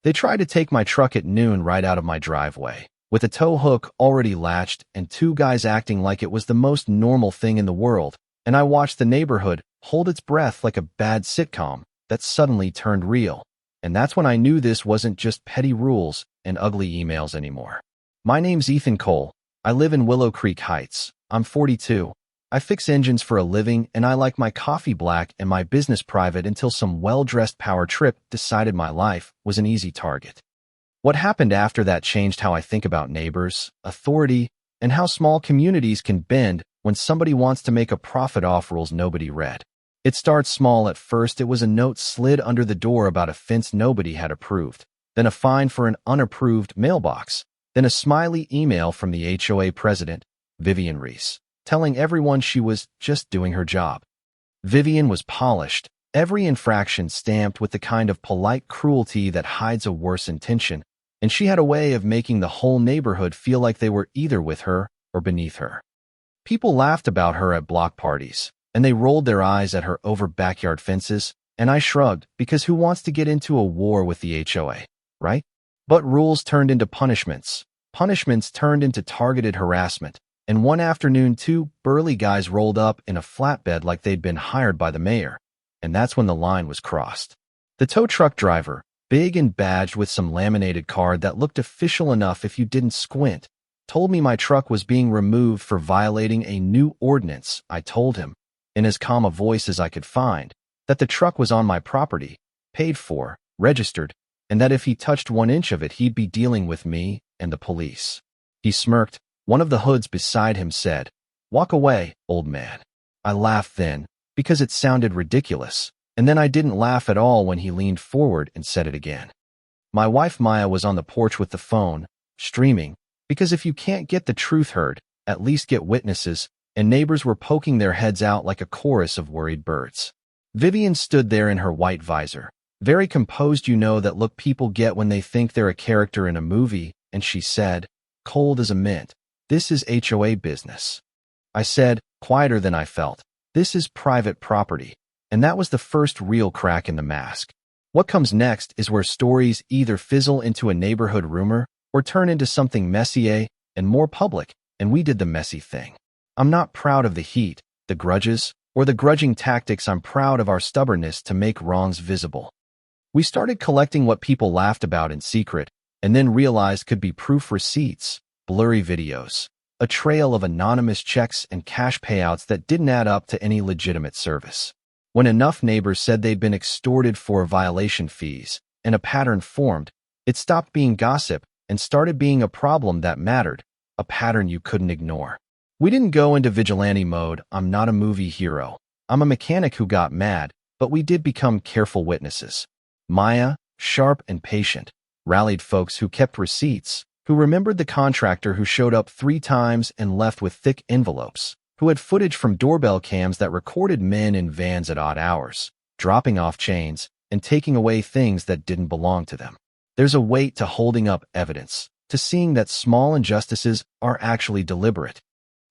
They tried to take my truck at noon right out of my driveway, with a tow hook already latched and two guys acting like it was the most normal thing in the world, and I watched the neighborhood hold its breath like a bad sitcom that suddenly turned real. And that's when I knew this wasn't just petty rules and ugly emails anymore. My name's Ethan Cole. I live in Willow Creek Heights. I'm 42. I fix engines for a living, and I like my coffee black and my business private until some well-dressed power trip decided my life was an easy target. What happened after that changed how I think about neighbors, authority, and how small communities can bend when somebody wants to make a profit off rules nobody read. It starts small at first. It was a note slid under the door about a fence nobody had approved, then a fine for an unapproved mailbox, then a smiley email from the HOA president, Vivian Reese, telling everyone she was just doing her job. Vivian was polished, every infraction stamped with the kind of polite cruelty that hides a worse intention, and she had a way of making the whole neighborhood feel like they were either with her or beneath her. People laughed about her at block parties, and they rolled their eyes at her over backyard fences, and I shrugged, because who wants to get into a war with the HOA, right? But rules turned into punishments. Punishments turned into targeted harassment. And one afternoon, two burly guys rolled up in a flatbed like they'd been hired by the mayor. And that's when the line was crossed. The tow truck driver, big and badged with some laminated card that looked official enough if you didn't squint, told me my truck was being removed for violating a new ordinance. I told him, in as calm a voice as I could find, that the truck was on my property, paid for, registered, and that if he touched 1 inch of it, he'd be dealing with me and the police. He smirked. One of the hoods beside him said, "Walk away, old man." I laughed then, because it sounded ridiculous, and then I didn't laugh at all when he leaned forward and said it again. My wife Maya was on the porch with the phone, streaming, because if you can't get the truth heard, at least get witnesses, and neighbors were poking their heads out like a chorus of worried birds. Vivian stood there in her white visor, very composed, that look people get when they think they're a character in a movie, and she said, cold as a mint, "This is HOA business." I said, quieter than I felt, "This is private property." And that was the first real crack in the mask. What comes next is where stories either fizzle into a neighborhood rumor or turn into something messier and more public, and we did the messy thing. I'm not proud of the heat, the grudges, or the grudging tactics. I'm proud of our stubbornness to make wrongs visible. We started collecting what people laughed about in secret, and then realized could be proof receipts, blurry videos, a trail of anonymous checks and cash payouts that didn't add up to any legitimate service. When enough neighbors said they'd been extorted for violation fees, and a pattern formed, it stopped being gossip and started being a problem that mattered, a pattern you couldn't ignore. We didn't go into vigilante mode. I'm not a movie hero. I'm a mechanic who got mad, but we did become careful witnesses. Maya, sharp and patient, rallied folks who kept receipts, who remembered the contractor who showed up 3 times and left with thick envelopes, who had footage from doorbell cams that recorded men in vans at odd hours, dropping off chains and taking away things that didn't belong to them. There's a weight to holding up evidence, to seeing that small injustices are actually deliberate.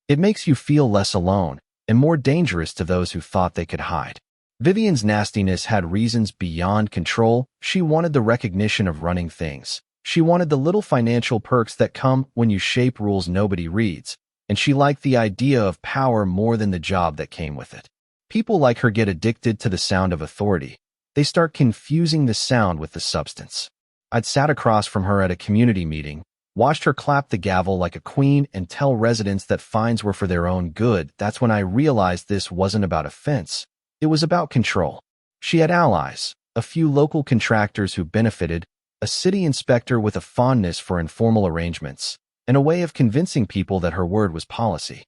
It makes you feel less alone and more dangerous to those who thought they could hide. Vivian's nastiness had reasons beyond control. She wanted the recognition of running things. She wanted the little financial perks that come when you shape rules nobody reads, and she liked the idea of power more than the job that came with it. People like her get addicted to the sound of authority. They start confusing the sound with the substance. I'd sat across from her at a community meeting, watched her clap the gavel like a queen and tell residents that fines were for their own good. That's when I realized this wasn't about offense. It was about control. She had allies, a few local contractors who benefited, a city inspector with a fondness for informal arrangements, and a way of convincing people that her word was policy.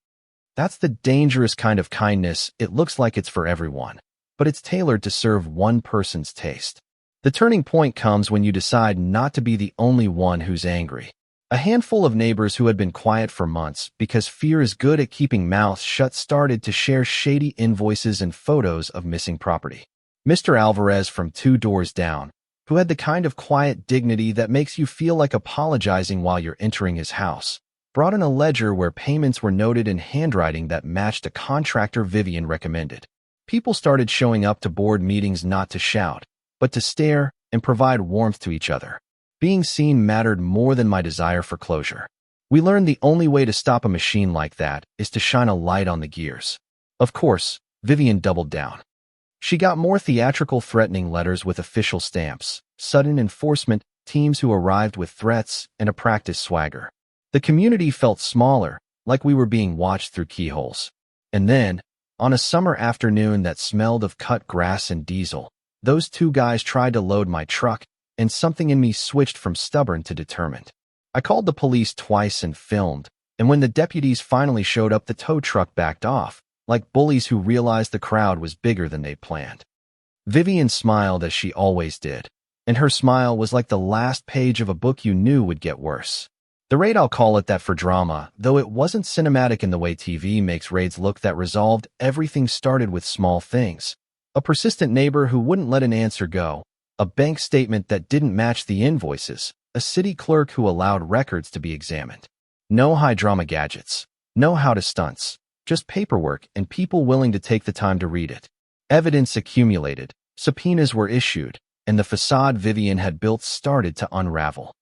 That's the dangerous kind of kindness. It looks like it's for everyone, but it's tailored to serve one person's taste. The turning point comes when you decide not to be the only one who's angry. A handful of neighbors who had been quiet for months because fear is good at keeping mouths shut started to share shady invoices and photos of missing property. Mr. Alvarez from 2 doors down, who had the kind of quiet dignity that makes you feel like apologizing while you're entering his house, brought in a ledger where payments were noted in handwriting that matched a contractor Vivian recommended. People started showing up to board meetings not to shout, but to stare and provide warmth to each other. Being seen mattered more than my desire for closure. We learned the only way to stop a machine like that is to shine a light on the gears. Of course, Vivian doubled down. She got more theatrical, threatening letters with official stamps, sudden enforcement teams who arrived with threats, and a practice swagger. The community felt smaller, like we were being watched through keyholes. And then, on a summer afternoon that smelled of cut grass and diesel, those two guys tried to load my truck, and something in me switched from stubborn to determined. I called the police twice and filmed, and when the deputies finally showed up, the tow truck backed off, like bullies who realized the crowd was bigger than they planned. Vivian smiled as she always did, and her smile was like the last page of a book you knew would get worse. The raid, I'll call it that for drama, though it wasn't cinematic in the way TV makes raids look, that resolved everything started with small things. A persistent neighbor who wouldn't let an answer go, a bank statement that didn't match the invoices, a city clerk who allowed records to be examined. No high-drama gadgets, no how-to stunts, just paperwork and people willing to take the time to read it. Evidence accumulated, subpoenas were issued, and the facade Vivian had built started to unravel.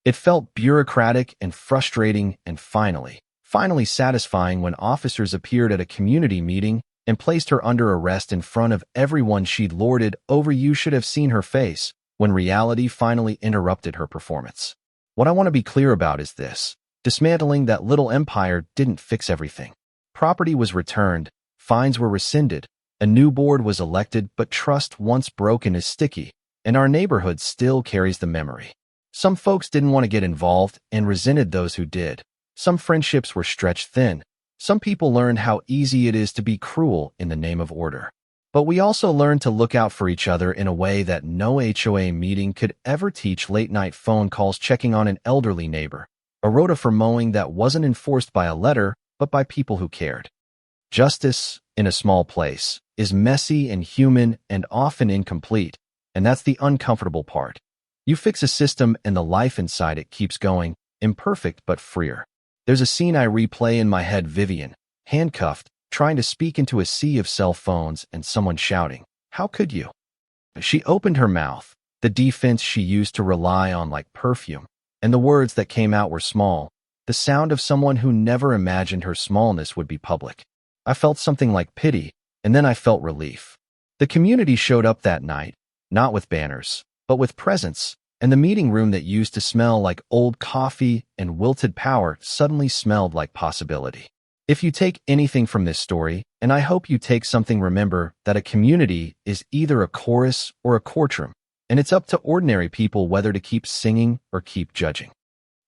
It felt bureaucratic and frustrating and finally satisfying when officers appeared at a community meeting and placed her under arrest in front of everyone she'd lorded over. You should have seen her face when reality finally interrupted her performance. What I want to be clear about is this: dismantling that little empire didn't fix everything. Property was returned, fines were rescinded, a new board was elected, but trust once broken is sticky, and our neighborhood still carries the memory. Some folks didn't want to get involved and resented those who did. Some friendships were stretched thin. Some people learned how easy it is to be cruel in the name of order. But we also learned to look out for each other in a way that no HOA meeting could ever teach. Late-night phone calls checking on an elderly neighbor, a rota for mowing that wasn't enforced by a letter, but by people who cared. Justice, in a small place, is messy and human and often incomplete, and that's the uncomfortable part. You fix a system and the life inside it keeps going, imperfect but freer. There's a scene I replay in my head: Vivian, handcuffed, trying to speak into a sea of cell phones and someone shouting, "How could you?" She opened her mouth, the defense she used to rely on like perfume, and the words that came out were small, the sound of someone who never imagined her smallness would be public. I felt something like pity, and then I felt relief. The community showed up that night, not with banners, but with presence, and the meeting room that used to smell like old coffee and wilted power suddenly smelled like possibility. If you take anything from this story, and I hope you take something, remember that a community is either a chorus or a courtroom, and it's up to ordinary people whether to keep singing or keep judging.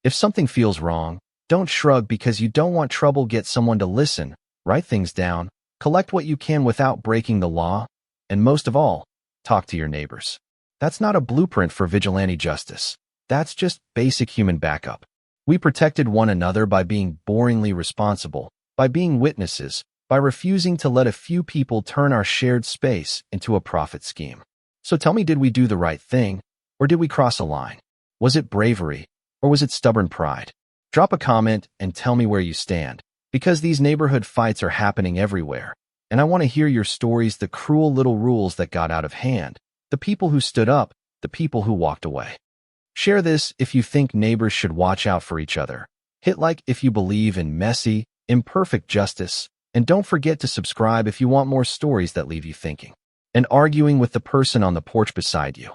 If something feels wrong, don't shrug because you don't want trouble. Get someone to listen, write things down, collect what you can without breaking the law, and most of all, talk to your neighbors. That's not a blueprint for vigilante justice. That's just basic human backup. We protected one another by being boringly responsible, by being witnesses, by refusing to let a few people turn our shared space into a profit scheme. So tell me, did we do the right thing, or did we cross a line? Was it bravery, or was it stubborn pride? Drop a comment and tell me where you stand, because these neighborhood fights are happening everywhere, and I want to hear your stories, the cruel little rules that got out of hand, the people who stood up, the people who walked away. Share this if you think neighbors should watch out for each other. Hit like if you believe in messy, imperfect justice, and don't forget to subscribe if you want more stories that leave you thinking and arguing with the person on the porch beside you.